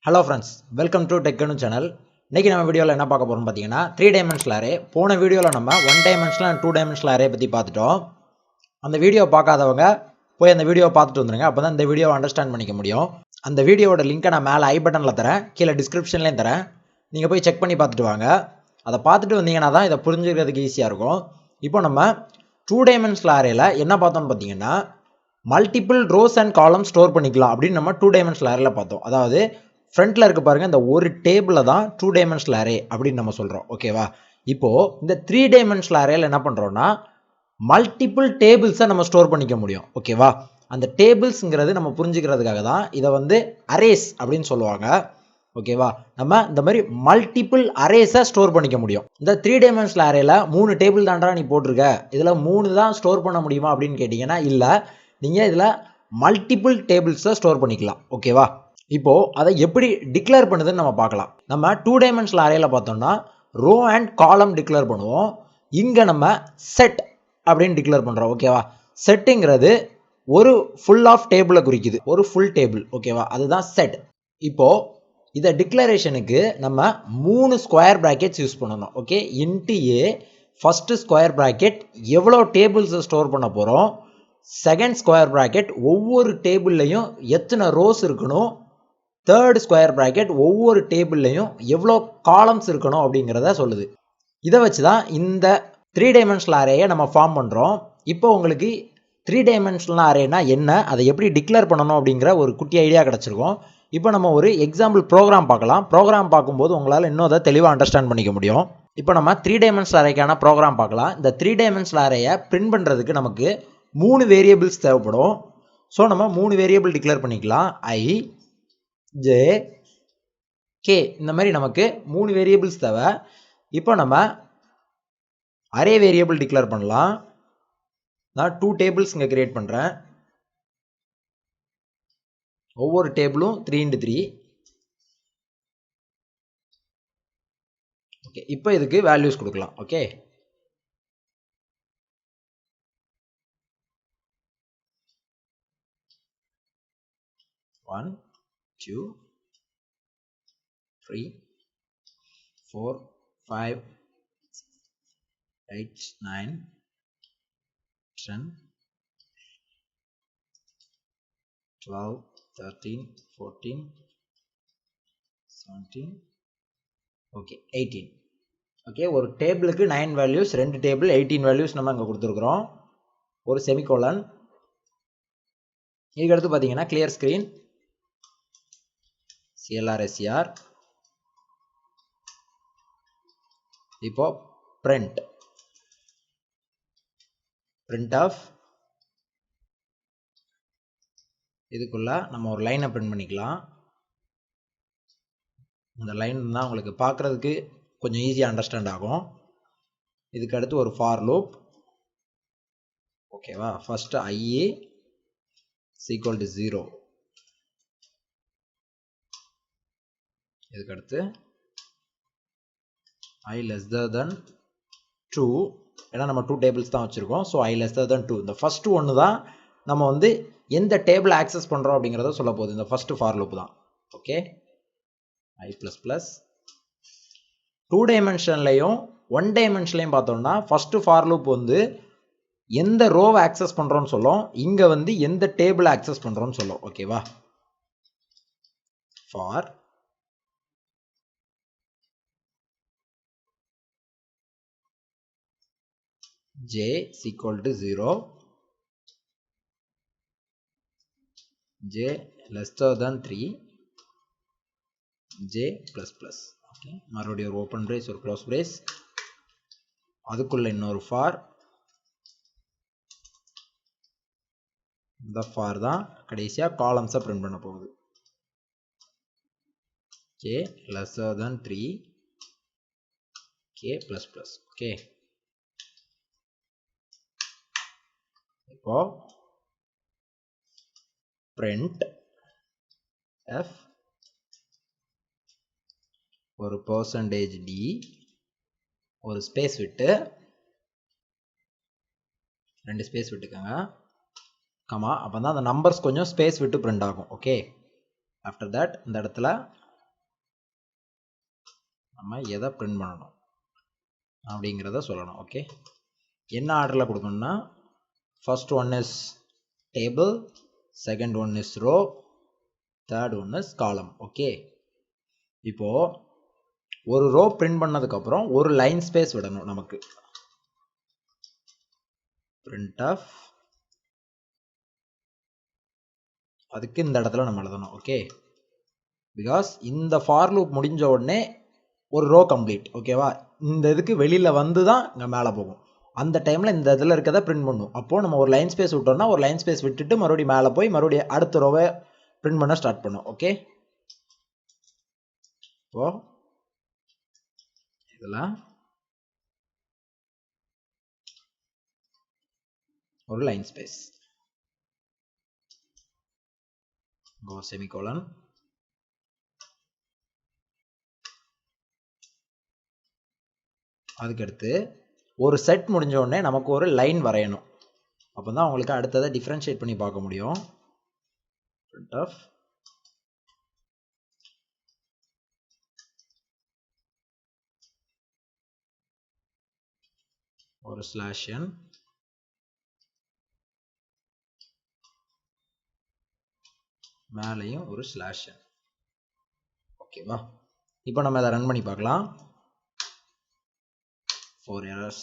Hello friends, welcome to Ganu channel. இன்னைக்கு நம்ம வீடியோல என்ன பார்க்க போறோம் பாத்தீங்கன்னா 3 dimensional array. போன வீடியோல நம்ம 1 dimensional and 2 dimensional array பத்தி பார்த்துட்டோம். அந்த வீடியோ பார்க்காதவங்க போய் அந்த வீடியோவை பார்த்துட்டு வந்துருங்க. அப்பதான் இந்த வீடியோவை அண்டர்ஸ்டாண்ட் பண்ணிக்க முடியும். அந்த வீடியோவோட லிங்கை நான் மேலே ஐ பட்டன்ல தரேன், கீழே டிஸ்கிரிப்ஷன்லயும் தரேன். நீங்க போய் செக் பண்ணி பார்த்துட்டு வாங்க. அதை பார்த்துட்டு வந்தீங்கன்னா தான் இதை புரிஞ்சுக்கிறதுக்கு ஈஸியா இருக்கும். இப்போ நம்ம 2 dimensional arrayல என்ன பார்த்தோம்னு பாத்தீங்கன்னா மல்டிபிள் ரோஸ் அண்ட் காலம் ஸ்டோர் பண்ணிக்கலாம் அப்படின்னு நம்ம 2 dimensional arrayல பார்த்தோம். அதாவது ஃப்ரண்ட்ல இருக்கு பாருங்க, இந்த ஒரு டேபிள தான் 2 dimensional array அப்படின்னு நம்ம சொல்றோம். ஓகேவா? இப்போ இந்த 3 dimensional arrayல என்ன பண்றோம்னா மல்டிபிள் டேபிள்ஸை நம்ம ஸ்டோர் பண்ணிக்க முடியும். ஓகேவா? அந்த டேபிள்ஸ்ங்கிறது நம்ம புரிஞ்சுக்கிறதுக்காக தான் இதை வந்து அரேஸ் அப்படின்னு சொல்லுவாங்க. ஓகேவா? நம்ம இந்த மாதிரி மல்டிபிள் அரேஸை ஸ்டோர் பண்ணிக்க முடியும். இந்த 3 dimensional arrayல 3 டேபிள் தாண்டா நீ போட்டிருக்க, இதுல 3 தான் ஸ்டோர் பண்ண முடியுமா அப்படின்னு கேட்டீங்கன்னா இல்ல, நீங்க இதுல மல்டிபிள் டேபிள்ஸை ஸ்டோர் பண்ணிக்கலாம். ஓகேவா? இப்போ அதை எப்படி டிக்ளேர் பண்ணுதுன்னு நம்ம பார்க்கலாம். நம்ம 2 dimensional arrayல பார்த்தோம்னா ரோ அண்ட் காலம் டிக்ளேர் பண்ணுவோம். இங்க நம்ம செட் அப்படின்னு டிக்ளேர் பண்றோம். ஓகேவா? செட்டுங்கிறது ஒரு ஃபுல் ஆஃப் டேபிளை குறிக்குது, ஒரு ஃபுல் டேபிள். ஓகேவா? அதுதான் செட். இப்போ இதை டிக்ளரேஷனுக்கு நம்ம 3 ஸ்கொயர் பிராக்கெட்ஸ் யூஸ் பண்ணணும். ஓகே, இன்ட்டு ஏ ஃபர்ஸ்ட் ஸ்கொயர் பிராக்கெட் எவ்வளோ டேபிள்ஸ் ஸ்டோர் பண்ண போறோம், செகண்ட் ஸ்கொயர் பிராக்கெட் ஒவ்வொரு டேபிள்லையும் எத்தனை ரோஸ் இருக்கணும், தேர்ட் ஸ்கொயர் பிராக்கெட் ஒவ்வொரு டேபிள்லையும் எவ்வளோ காலம்ஸ் இருக்கணும் அப்படிங்கிறத சொல்லுது. இதை வச்சு தான் இந்த 3 dimensional arrayயை நம்ம ஃபார்ம் பண்ணுறோம். இப்போ உங்களுக்கு 3 dimensional arrayனா என்ன, அதை எப்படி டிக்ளேர் பண்ணணும் அப்படிங்கிற ஒரு குட்டி ஐடியா கிடச்சிருக்கும். இப்போ நம்ம ஒரு எக்ஸாம்பிள் ப்ரோக்ராம் பார்க்கலாம். ப்ரோக்ராம் பார்க்கும்போது உங்களால் இன்னும் அதை தெளிவாக அண்டர்ஸ்டாண்ட் பண்ணிக்க முடியும். இப்போ நம்ம 3 dimensional arrayக்கான ப்ரோக்ராம் பார்க்கலாம். இந்த 3 dimensional arrayயை பிரிண்ட் பண்ணுறதுக்கு நமக்கு 3 வேரியபிள்ஸ் தேவைப்படும். ஸோ நம்ம 3 வேரியபிள் டிக்ளேர் பண்ணிக்கலாம். ஐ, ஜே, கே, இந்த மாதிரி நமக்கு 3 வேரியபிள்ஸ் தேவை. இப்போ நம்ம அரே வேரியபிள் டிக்ளேர் பண்ணலாம். நான் 2 டேபிள்ஸ் இங்கே கிரியேட் பண்ணுறேன். ஒவ்வொரு டேபிளும் 3x3. ஓகே, இப்போ இதுக்கு வேல்யூஸ் கொடுக்கலாம். Okay, one 2 3 4 5 8 9 10 12 13 14 17 okay 18. ஓகே, ஒரு டேபிளுக்கு 9 வேல்யூஸ், 2 டேபிள் 18 வேல்யூஸ் நம்ம அங்கே கொடுத்துருக்குறோம். ஒரு செமிகோலன். இதுக்கு அடுத்து பார்த்தீங்கன்னா கிளியர் ஸ்க்ரீன், CLR இப்போ print ஆஃப் இதுக்குள்ள நம்ம ஒரு லைனை பிரிண்ட் பண்ணிக்கலாம். இந்த லைன் தான் உங்களுக்கு பார்க்கறதுக்கு கொஞ்சம் ஈஸியாக அண்டர்ஸ்டாண்ட் ஆகும். இதுக்கு அடுத்து ஒரு ஃபார் லூப். ஓகேவா? First IA equal to 0. இதுக்கு அடுத்து i lesser than 2, ஏன்னா நம்ம 2 டேபிள்ஸ் தான் வச்சிருக்கோம். So i lesser than 2. இந்த ஃபர்ஸ்ட் ஒன்று தான் நம்ம வந்து எந்த டேபிள் ஆக்சஸ் பண்ணுறோம் அப்படிங்கிறத சொல்ல போகுது. இந்த ஃபர்ஸ்ட் ஃபார் லூப் தான். ஓகே, i ++ 2 dimensionலையும் 1 dimensionலையும் பார்த்தோம்னா ஃபர்ஸ்ட் ஃபார் லூப் வந்து எந்த ரோவை ஆக்சஸ் பண்ணுறோன்னு சொல்லும், இங்கே வந்து எந்த டேபிள் ஆக்சஸ் பண்ணுறோன்னு சொல்லும். ஓகேவா? For j equal to 0, j lesser than 3, j ++. Okay, மறுபடியும் ஒரு ஓப்பன் பிரேஸ், ஒரு க்ளோஸ் பிரேஸ், அதுக்குள்ள இன்னொரு ஃபார். இந்த ஃபார் தான் கடைசியாக காலம்ஸை பிரிண்ட் பண்ண போகுது. k lesser than 3, k ++. Okay, இப்போ print f ஒரு %d ஒரு ஸ்பேஸ் விட்டு 2 ஸ்பேஸ் விட்டுக்கங்க, கமா, அப்போ தான் அந்த நம்பர்ஸ் கொஞ்சம் ஸ்பேஸ் விட்டு பிரிண்ட் ஆகும். ஓகே, ஆஃப்டர் தட் இந்த இடத்துல நம்ம எதை பிரிண்ட் பண்ணணும் அப்படிங்கிறத சொல்லணும். ஓகே, என்ன ஆர்டரில் கொடுக்கணும்னா first one is table, second one is row, third one is column. Okay, இப்போது ஒரு ரோ பிரிண்ட் பண்ணதுக்கப்புறம் ஒரு லைன் ஸ்பேஸ் விடணும் நமக்கு. பிரிண்ட் ஆஃப், அதுக்கு இந்த இடத்துல நம்ம எழுதணும். ஓகே, பிகாஸ் இந்த ஃபார் லூப் முடிஞ்ச உடனே ஒரு ரோ கம்ப்ளீட். ஓகேவா, இந்த இதுக்கு வெளியில் வந்து தான் இங்கே மேலே போகும். அந்த டைமில் இந்த இதில் இருக்கிறத பிரிண்ட் பண்ணும். அப்போது நம்ம ஒரு லைன் ஸ்பேஸ் விட்டோம்னா ஒரு லைன் ஸ்பேஸ் விட்டுட்டு மறுபடியும் மேலே போய் மறுபடியும் அடுத்த ரோவை பிரிண்ட் பண்ண ஸ்டார்ட் பண்ணும். ஓகே, இப்போ இதில் ஒரு லைன் ஸ்பேஸ், செமிகோலன், அதுக்கடுத்து ஒரு செட் முடிஞ்ச உடனே நமக்கு ஒரு லைன் வரையணும். அப்போ தான் உங்களுக்கு அடுத்ததை டிஃப்ரென்ஷியேட் பண்ணி பார்க்க முடியும். பிரிண்ட் ஆஃப், ஒரு ஸ்லாஷ் n, மேலேயும் ஒரு ஸ்லாஷ் n. ஓகேவா, இப்போ நம்ம இதை ரன் பண்ணி பார்க்கலாம். 4 errors,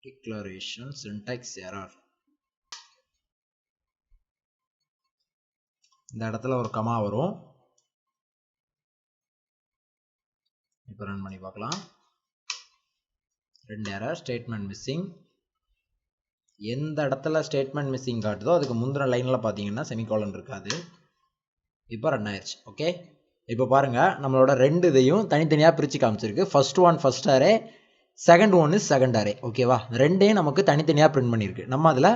declaration, syntax error. இந்த இடத்துல ஒரு கமா வரும். இப்போ ரன் பண்ணி பார்க்கலாம். 2 error, ஸ்டேட்மெண்ட் மிஸ்ஸிங். எந்த இடத்துல ஸ்டேட்மெண்ட் மிஸ்ஸிங் காட்டுதோ அதுக்கு முந்தின லைனில் பார்த்தீங்கன்னா செமிகோலன் இருக்காது. இப்போ ரன் ஆயிடுச்சு. ஓகே, இப்போ பாருங்கள் நம்மளோட ரெண்டு இதையும் தனித்தனியாக பிரித்து காமிச்சிருக்கு. First one first array, second one is second array. ஓகேவா, ரெண்டையும் நமக்கு தனித்தனியாக பிரிண்ட் பண்ணியிருக்கு. நம்ம அதில்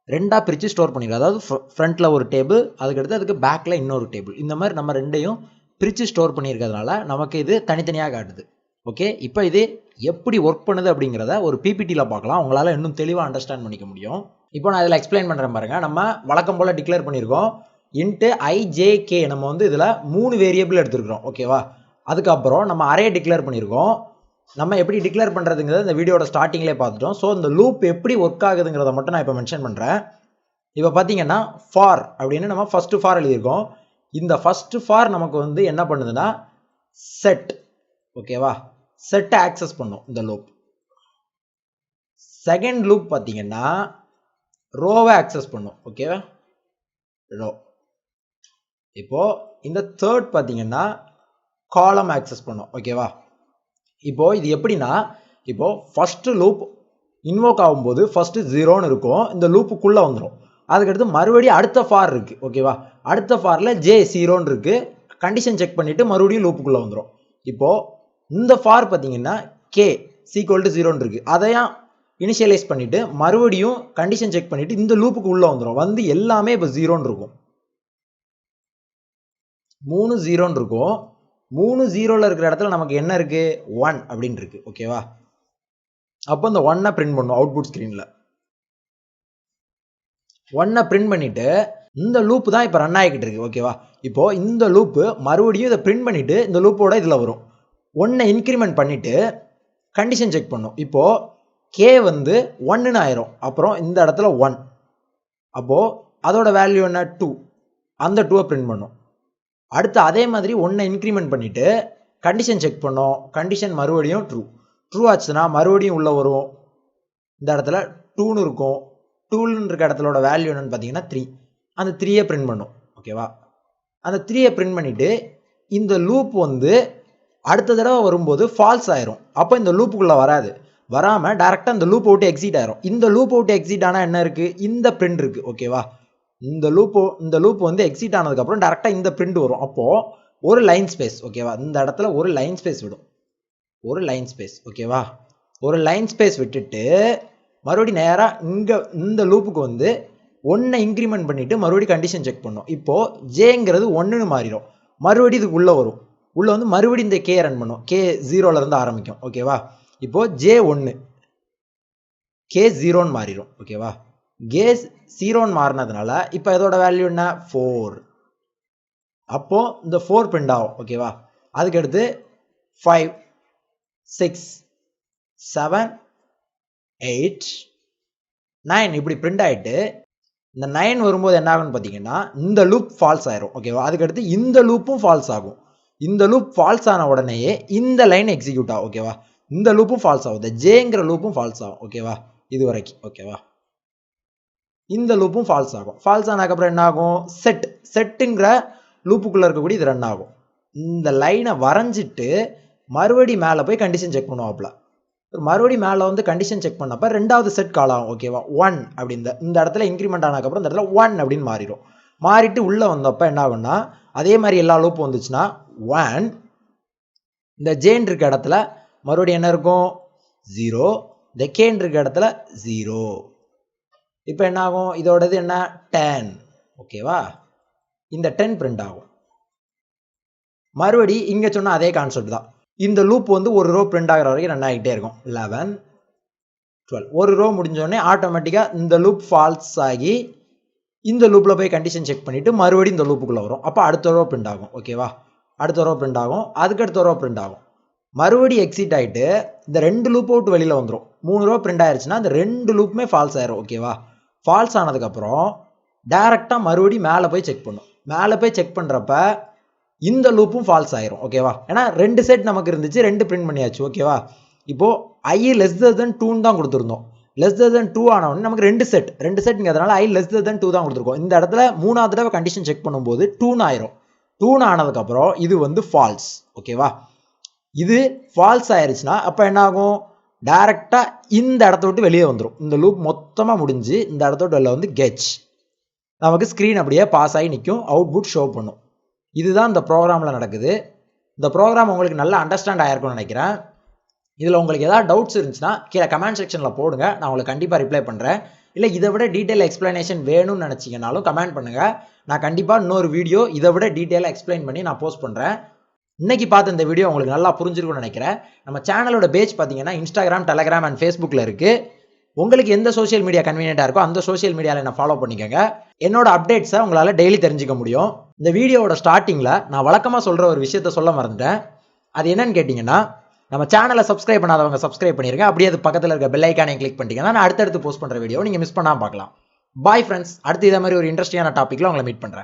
ரெண்டாக பிரித்து ஸ்டோர் பண்ணியிருக்கோம். அதாவது ஃப்ரண்ட்டில் ஒரு டேபிள், அதுக்கடுத்து அதுக்கு பேக்கில் இன்னொரு டேபிள். இந்த மாதிரி நம்ம ரெண்டையும் பிரித்து ஸ்டோர் பண்ணியிருக்கிறதுனால நமக்கு இது தனித்தனியாக காட்டுது. ஓகே, இப்போ இது எப்படி ஒர்க் பண்ணுது அப்படிங்கிறத ஒரு பிபிடியில் பார்க்கலாம். உங்களால் இன்னும் தெளிவாக அண்டர்ஸ்டாண்ட் பண்ணிக்க முடியும். இப்போ நான் இதில் எக்ஸ்பிளைன் பண்ணுறேன் பாருங்கள். நம்ம வழக்கம் போல் டிக்ளேர் பண்ணியிருக்கோம் இன்ட்டு IJK. நம்ம வந்து இதில் 3 வேரியபிள் எடுத்துருக்கிறோம். ஓகேவா, அதுக்கப்புறம் நம்ம அரே டிக்ளேர் பண்ணியிருக்கோம். நம்ம எப்படி டிக்ளேர் பண்ணுறதுங்கிறத இந்த வீடியோட ஸ்டார்டிங்லேயே பார்த்துட்டோம். ஸோ இந்த லூப் எப்படி ஒர்க் ஆகுதுங்கிறத மட்டும் நான் இப்போ மென்ஷன் பண்ணுறேன். இப்போ பார்த்தீங்கன்னா ஃபார் அப்படின்னு நம்ம ஃபஸ்ட்டு ஃபார் எழுதியிருக்கோம். இந்த ஃபஸ்ட்டு ஃபார் நமக்கு வந்து என்ன பண்ணுதுன்னா செட். ஓகேவா, செட்டை ஆக்சஸ் பண்ணும் இந்த லூப். செகண்ட் லூப் பார்த்தீங்கன்னா ரோவை ஆக்சஸ் பண்ணும். ஓகேவா, ரோ. இப்போ இந்த தேர்ட் பார்த்தீங்கன்னா காலம் ஆக்சஸ் பண்ணும். ஓகேவா, இப்போ இது எப்படின்னா, இப்போ ஃபர்ஸ்ட் லூப் இன்வோக் ஆகும்போது ஃபர்ஸ்ட் 0ன்னு இருக்கும், இந்த லூப்புக்குள்ளே வந்துடும். அதுக்கடுத்து மறுபடியும் அடுத்த ஃபார் இருக்குது. ஓகேவா, அடுத்த ஃபாரில் J0ன்னு இருக்குது. கண்டிஷன் செக் பண்ணிவிட்டு மறுபடியும் லூப்புக்குள்ளே வந்துடும். இப்போது இந்த ஃபார் பார்த்தீங்கன்னா K = 0ன்னு இருக்குது. அதையும் இனிஷியலைஸ் பண்ணிவிட்டு மறுபடியும் கண்டிஷன் செக் பண்ணிவிட்டு இந்த லூப்புக்கு உள்ளே வந்துடும். வந்து எல்லாமே இப்போ 0ன்னு இருக்கும். 3 0ன்னு இருக்கும். 3 0ல் இருக்கிற இடத்துல நமக்கு என்ன இருக்குது, 1 அப்படின்னு இருக்குது. ஓகேவா, அப்போ இந்த 1 பிரிண்ட் பண்ணும் அவுட்புட் ஸ்க்ரீனில். 1 பிரிண்ட் பண்ணிவிட்டு இந்த லூப் தான் இப்போ ரன் ஆகிக்கிட்டு இருக்கு. ஓகேவா, இப்போது இந்த லூப்பு மறுபடியும் இதை பிரிண்ட் பண்ணிவிட்டு இந்த லூப்போட இதில் வரும். 1 இன்க்ரிமெண்ட் பண்ணிவிட்டு கண்டிஷன் செக் பண்ணும். இப்போது K வந்து 1ன்னு ஆயிரும். அப்புறம் இந்த இடத்துல 1, அப்போது அதோட வேல்யூ என்ன, 2. அந்த 2 பிரிண்ட் பண்ணும். அடுத்து அதே மாதிரி 1 இன்க்ரிமெண்ட் பண்ணிவிட்டு கண்டிஷன் செக் பண்ணோம். கண்டிஷன் மறுபடியும் ட்ரூ ஆச்சுன்னா மறுபடியும் உள்ளே வரும். இந்த இடத்துல 2ன்னு இருக்கும். 2ன்னு இருக்க இடத்துல வேல்யூ என்னன்னு பார்த்தீங்கன்னா 3. அந்த 3 பிரிண்ட் பண்ணும். ஓகேவா, அந்த 3 பிரிண்ட் பண்ணிவிட்டு இந்த லூப் வந்து அடுத்த தடவை வரும்போது ஃபால்ஸ் ஆயிரும். அப்போ இந்த லூப்புக்குள்ளே வராது. வராமல் டேரெக்டாக இந்த லூப் அவுட்டு எக்ஸிட் ஆயிரும். இந்த லூப் அவுட்டு எக்ஸிட் ஆனால் என்ன இருக்குது, இந்த பிரிண்ட் இருக்குது. ஓகேவா, இந்த லூப் வந்து எக்ஸிட் ஆனதுக்கப்புறம் டேரெக்டாக இந்த பிரிண்ட் வரும். அப்போது ஒரு லைன் ஸ்பேஸ். ஓகேவா, இந்த இடத்துல ஒரு லைன் ஸ்பேஸ் விடும். ஒரு லைன் ஸ்பேஸ். ஓகேவா, ஒரு லைன் ஸ்பேஸ் விட்டுட்டு மறுபடியும் நேராக இங்கே இந்த லூப்புக்கு வந்து 1 இன்க்ரிமெண்ட் பண்ணிவிட்டு மறுபடியும் கண்டிஷன் செக் பண்ணும். இப்போது Jங்கிறது 1ன்னு மாறிடும். மறுபடியும் இதுக்கு உள்ளே வரும். உள்ளே வந்து மறுபடியும் இந்த K ரன் பண்ணும். K 0லேருந்து ஆரம்பிக்கும். ஓகேவா, இப்போது J1 K 0ன்னு மாறிடும். ஓகேவா, K 0ன்னு மாறினதுனால இப்போ இதோட வேல்யூ என்ன, 4. அப்போது இந்த 4 பிரிண்ட் ஆகும். ஓகேவா, அதுக்கடுத்து 5 6 7 8 9 இப்படி பிரிண்ட் ஆகிட்டு இந்த 9 வரும்போது என்ன ஆகும்னு பார்த்தீங்கன்னா இந்த லூப் ஃபால்ஸ் ஆயிரும். ஓகேவா? அதுக்கடுத்து இந்த லூப்பும் ஃபால்ஸ் ஆகும். இந்த லூப் ஃபால்ஸ் ஆன உடனேயே இந்த லைன் எக்ஸிக்யூட் ஆகும். ஓகேவா? இந்த லூப்பும் ஃபால்ஸ் ஆகும். இந்த ஜேங்கிற லூப்பும் ஃபால்ஸ் ஆகும். ஓகேவா? இது வரைக்கும். ஓகேவா? இந்த லூப்பும் ஃபால்ஸ் ஆகும். ஃபால்ஸ் ஆனதுக்கப்புறம் என்ன ஆகும்? செட்டுங்கிற லூப்புக்குள்ளே இருக்கக்கூடிய இது ரன் ஆகும். இந்த லைனை வரைஞ்சிட்டு மறுபடி மேலே போய் கண்டிஷன் செக் பண்ணுவாப்ல. மறுபடியும் மேலே வந்து கண்டிஷன் செக் பண்ணப்போ ரெண்டாவது செட் கால் ஆகும். ஓகேவா? 1 அப்படின்னு இந்த இடத்துல இன்க்ரிமெண்ட் ஆனதுக்கப்புறம் இந்த இடத்துல 1 அப்படின்னு மாறிடும். மாறிட்டு உள்ளே வந்தப்போ என்ன ஆகும்னா அதே மாதிரி எல்லா லூப்பும் வந்துச்சுன்னா 1 இந்த ஜேன் இருக்க இடத்துல மறுபடியும் என்ன இருக்கும்? 0. இந்த கேன் இருக்க இடத்துல 0. இப்போ என்ன ஆகும்? இதோடது என்ன? 10. ஓகேவா? இந்த 10 பிரிண்ட் ஆகும். மறுபடி இங்கே சொன்ன அதே கான்செப்ட் தான். இந்த லூப் வந்து ஒரு ரோ பிரிண்ட் ஆகிற வரைக்கும் ரன் ஆகிட்டே இருக்கும். 11 12 ஒரு ரோ முடிஞ்சோடனே ஆட்டோமேட்டிக்காக இந்த லூப் ஃபால்ஸ் ஆகி இந்த லூப்பில் போய் கண்டிஷன் செக் பண்ணிவிட்டு மறுபடியும் இந்த லூப்புக்குள்ளே வரும். அப்போ அடுத்த ரோ பிரிண்ட் ஆகும். ஓகேவா? அடுத்த ரோ பிரிண்ட் ஆகும். அதுக்கடுத்த ரோ பிரிண்ட் ஆகும். மறுபடியும் எக்ஸிட் ஆகிட்டு இந்த 2 லூப் அவுட் வெளியில் வந்துடும். 3 ரோ பிரிண்ட் ஆயிடுச்சுன்னா இந்த 2 லூப்புமே ஃபால்ஸ் ஆயிரும். ஓகேவா? ஃபால்ஸ் ஆனதுக்கப்புறம் டேரெக்டாக மறுபடியும் மேலே போய் செக் பண்ணும். மேலே போய் செக் பண்ணுறப்ப இந்த லூப்பும் ஃபால்ஸ் ஆயிரும். ஓகேவா? ஏன்னா 2 செட் நமக்கு இருந்துச்சு, 2 பிரிண்ட் பண்ணியாச்சு. ஓகேவா? இப்போது I <2 தான் கொடுத்துருந்தோம். <2 ஆனவொடனே நமக்கு 2 செட்ங்கிறதுனால I <2 தான் கொடுத்துருக்கோம். இந்த இடத்துல 3ஆவது தடவை கண்டிஷன் செக் பண்ணும்போது 2 ஆயிரும். 2 ஆனதுக்கப்புறம் இது வந்து ஃபால்ஸ். ஓகேவா? இது ஃபால்ஸ் ஆயிடுச்சுன்னா அப்போ என்ன ஆகும்? டைரெக்டாக இந்த இடத்த விட்டு வெளியே வந்துடும். இந்த லூப் மொத்தமாக முடிஞ்சு இந்த இடத்த விட்டு வெளில வந்து கெச் நமக்கு ஸ்க்ரீன் அப்படியே பாஸ் ஆகி நிற்கும். அவுட்புட் ஷோ பண்ணும். இதுதான் இந்த ப்ரோக்ராமில் நடக்குது. இந்த ப்ரோக்ராம் உங்களுக்கு நல்லா அண்டர்ஸ்டாண்ட் ஆகிருக்கும்னு நினைக்கிறேன். இதில் உங்களுக்கு ஏதாவது டவுட்ஸ் இருந்துச்சுன்னா கீழே கமெண்ட் செக்ஷனில் போடுங்க. நான் உங்களுக்கு கண்டிப்பாக ரிப்ளை பண்ணுறேன். இல்லை இதை விட டீட்டெயில் எக்ஸ்ப்ளனேஷன் வேணும்னு நினச்சிங்கனாலும் கமெண்ட் பண்ணுங்கள். நான் கண்டிப்பாக இன்னொரு வீடியோ இதை விட டீட்டெயிலாக எக்ஸ்பிளைன் பண்ணி நான் போஸ்ட் பண்ணுறேன். இன்றைக்கி பார்த்த இந்த வீடியோ உங்களுக்கு நல்லா புரிஞ்சிருக்கும்னு நினைக்கிறேன். நம்ம சேனலோட பேஜ் பார்த்தீங்கன்னா இன்ஸ்டாகிராம், டெலகிராம் அண்ட் ஃபேஸ்புக்கில் இருக்குது. உங்களுக்கு எந்த சோஷியல் மீடியா கன்வீனியண்ட்டாக இருக்கோ அந்த சோஷியல் மீடியாவில் என்ன ஃபாலோ பண்ணிக்கோங்க. என்னோட அப்டேட்ஸை உங்களால் டெய்லி தெரிஞ்சுக்க முடியும். இந்த வீடியோவோட ஸ்டார்டிங்கில் நான் வழக்கமாக சொல்கிற ஒரு விஷயத்த சொல்ல மறந்துட்டேன். அது என்னன்னு கேட்டிங்கன்னா, நம்ம சேனலை சப்ஸ்கிரைப் பண்ணாதவங்க சப்ஸ்கிரைப் பண்ணிருங்க. அப்படியே அது பக்கத்தில் இருக்க பெல் ஐக்கானை கிளிக் பண்ணிட்டீங்கன்னா நான் அடுத்தடுத்து போஸ்ட் பண்ணுற வீடியோ நீங்கள் மிஸ் பண்ணாமல் பார்க்கலாம். Bye friends. அடுத்து இதே மாதிரி ஒரு இன்ட்ரெஸ்டிங்கான டாப்பிக்கில் உங்களை மீட் பண்ணுறேன்.